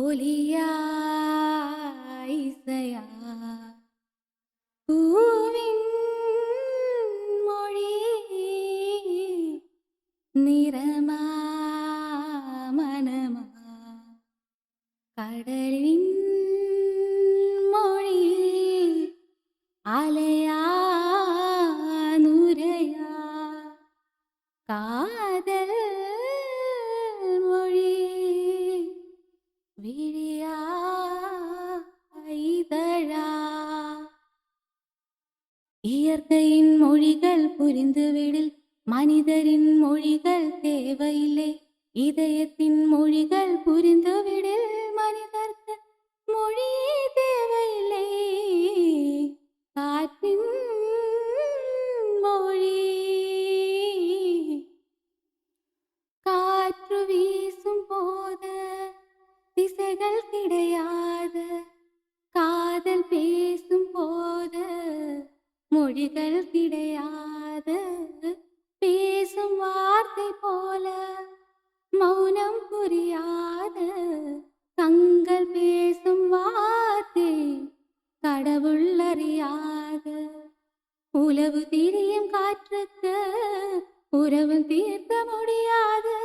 ஒலியா இசையா பூவின் மொழி நிறமா மனமா கடலின் மொழி அலையா நுரையா காதல் மொழி விழியா இதழா இயற்கையின் மொழிகள் புரிந்துவிடில் மனிதரின் மொழிகள் தேவையில்லை. இதயத்தின் மொழிகள் புரிந்துவிடில் மனிதர்க்கு மொழியே தேவையில்லை. காற்றின் மொழி காற்று வீசும் போது திசைகள் கிடையாது. காதல் பேசும் போது மொழிகள் கிடையாது. பேசும் வார்த்தை போல மௌனம் புரியாது. கண்கள் பேசும் வார்த்தை கடவுள் அறியாது. உளவு திரியும் காற்றுக்கு உறவு தீர்க்க முடியாது.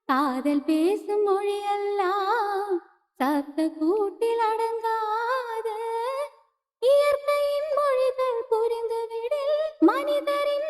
காதல் பேசும் மொழியெல்லாம் சப்த கூட்டில் அடங்காது. இயற்கையின் மொழிகள் புரிந்துவிடில் மனிதரின்